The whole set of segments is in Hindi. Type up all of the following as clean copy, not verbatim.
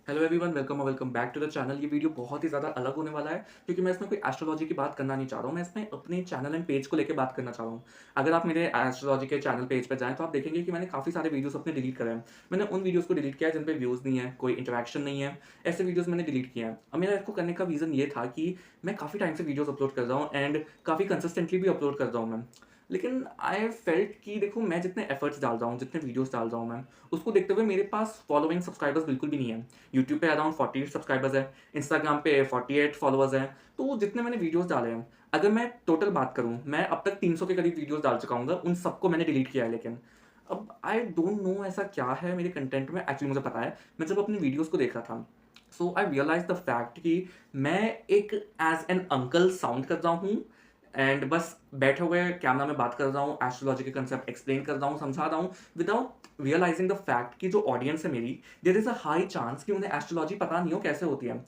Hello everyone, welcome back to the channel. ये वीडियो बहुत ही ज़्यादा अलग होने वाला है क्योंकि मैं इसमें कोई एस्ट्रोलॉजी की बात करना नहीं चाह रहा हूँ। मैं इसमें अपने चैनल एंड पेज को लेके बात करना चाह रहा हूँ। अगर आप मेरे एस्ट्रोलॉजी के चैनल पेज पे जाएँ तो आप देखेंगे कि मैंने काफ़ी सारे वीडियोज़ अपने डिलीट करे हैं। मैंने उन वीडियोज़ को डिलीट किया है जिन पे व्यूज़ नहीं है, कोई इंटरैक्शन नहीं है, ऐसे वीडियोज़ मैंने डिलीट किए हैं। अब मेरा इसको करने का रीज़न ये था कि मैं काफ़ी टाइम से वीडियोज़ अपलोड कर रहा हूँ एंड काफ़ी कंसिस्टेंटली भी अपलोड कर रहा हूँ मैं। लेकिन आई फेल्ट कि देखो, मैं जितने एफर्ट्स डाल रहा हूँ, जितने वीडियोज़ डाल रहा हूँ मैं, उसको देखते हुए मेरे पास फॉलोइंग सब्सक्राइबर्स बिल्कुल भी नहीं है। यूट्यूब पे अराउंड 48 सब्सक्राइबर्स हैं, इंस्टाग्राम पे 48 फॉलोअर्स हैं। तो जितने मैंने वीडियोज़ डाले हैं, अगर मैं टोटल बात करूँ, मैं अब तक 300 के करीब वीडियोज़ डाल चुका हूँगा, उन सबको मैंने डिलीट किया है लेकिन। अब आई डोंट नो ऐसा क्या है मेरे कंटेंट में, एक्चुअली मुझे पता है, मैं जब अपनी वीडियोज़ को देख रहा था, सो आई रियलाइज़ द फैक्ट कि मैं एक एज़ एन अंकल साउंड कर रहा हूँ एंड बस बैठे हुए कैमरा में बात कर रहा हूँ, एस्ट्रोलॉजी के कंसेप्ट एक्सप्लेन कर रहा हूँ, समझा रहा हूँ विदाउट रियलाइजिंग द फैक्ट कि जो ऑडियंस है मेरी, there is a high chance कि उन्हें एस्ट्रोलॉजी पता नहीं हो कैसे होती है।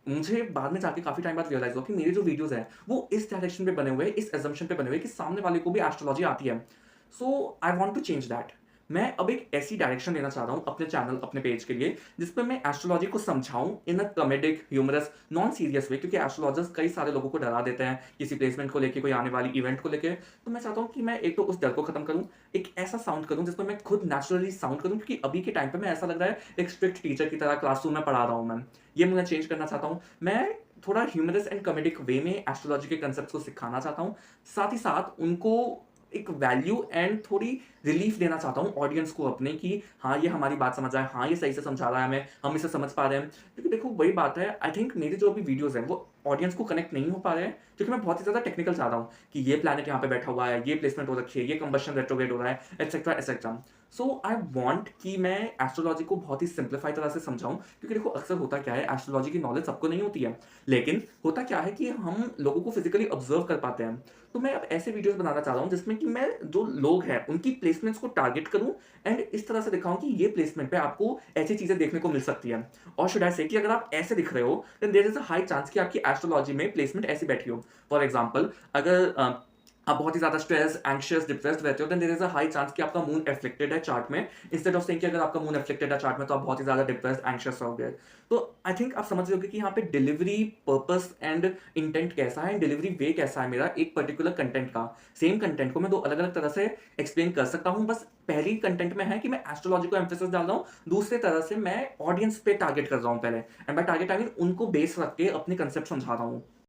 मुझे बाद में जाके काफ़ी टाइम बाद रियलाइज़ हुआ कि मेरे जो वीडियोज़ हैं, वो इस डायरेक्शन पे बने हुए हैं, इस असम्पशन पे बने हुए हैं कि सामने वाले को भी एस्ट्रोलॉजी आती है। So I want to change that. मैं अब एक ऐसी डायरेक्शन लेना चाह रहा हूँ अपने चैनल, अपने पेज के लिए, जिसपे मैं एस्ट्रोलॉजी को समझाऊँ in a comedic, humorous, non serious way, क्योंकि एस्ट्रोलॉजर्स कई सारे लोगों को डरा देते हैं, किसी प्लेसमेंट को लेके, कोई आने वाली इवेंट को लेके। तो मैं चाहता हूँ कि मैं एक तो उस डर को खत्म करूँ, एक ऐसा साउंड करूँ जिसमें मैं खुद नेचुरली साउंड करूँ, क्योंकि अभी के टाइम पे मैं ऐसा लग रहा है एक स्ट्रिक्ट टीचर की तरह क्लासरूम में पढ़ा रहा हूँ मैं। ये मैं चेंज करना चाहता हूँ। मैं थोड़ा ह्यूमरस एंड कॉमेडिक वे में एस्ट्रोलॉजी के कांसेप्ट्स को सिखाना चाहता हूँ। साथ ही साथ उनको एक वैल्यू एंड थोड़ी रिलीफ देना चाहता हूँ ऑडियंस को अपने कि हाँ, ये हमारी बात समझ रहा है, हाँ, ये सही से समझा रहा है हमें, हम इसे समझ पा रहे हैं। क्योंकि देखो, वही बात है, आई थिंक मेरे जो अभी वीडियोज़ हैं वो ऑडियंस को कनेक्ट नहीं हो पा रहे हैं, क्योंकि मैं बहुत ही ज़्यादा टेक्निकल चाह रहा हूँ कि ये प्लैनेट यहाँ पे बैठा हुआ है, ये प्लेसमेंट हो रखी है, ये कंबशन रेट्रोग्रेड हो रहा है, etcetera, etcetera. So I want कि मैं एस्ट्रोलॉजी को बहुत ही सिंप्लीफाई तरह से समझाऊँ, क्योंकि देखो अक्सर होता क्या है, एस्ट्रोलॉजी की नॉलेज सबको नहीं होती है। लेकिन होता क्या है कि हम लोगों को फिज़िकली ऑब्ज़र्व कर पाते हैं। तो मैं अब ऐसे वीडियोज़ बनाना चाह रहा हूँ जिसमें कि मैं जो लोग हैं उनकी प्लेसमेंट्स को टारगेट करूँ एंड इस तरह से दिखाऊँ कि ये प्लेसमेंट पे आपको ऐसी चीज़ें देखने को मिल सकती हैं। और शुड आई से कि अगर आप ऐसे दिख रहे हो, then there is a high chance कि आपकी एस्ट्रोलॉजी में प्लेसमेंट ऐसी बैठी हो। फॉर एग्ज़ाम्पल, अगर आप बहुत ही ज़्यादा स्ट्रेस, एंग्ज़ियस, डिप्रेस्ड रहते हो, then there is a high chance कि आपका मून एफ्लिक्टेड है चार्ट में। इंस्टेड ऑफ सेइंग कि अगर आपका मून एफ्लिक्टेड है चार्ट में, तो आप बहुत ही ज़्यादा डिप्रेस्ड, एंग्ज़ियस रहोगे। तो आई थिंक आप समझ रहे होगे कि यहाँ पे डिलीवरी पर्पस एंड इंटेंट कैसा है, डिलीवरी वे कैसा है मेरा एक पर्टिकुलर कंटेंट का। सेम कंटेंट को मैं 2 अलग-अलग तरह से एक्सप्लेन कर सकता हूँ। बस पहली कंटेंट में है कि मैं एस्ट्रोलॉजी को एम्फेसिस डाल रहा हूँ, दूसरे तरह से मैं ऑडियंस पे टारगेट कर रहा हूँ पहले, and by target I mean उनको बेस रख के अपने कांसेप्ट समझा रहा हूँ।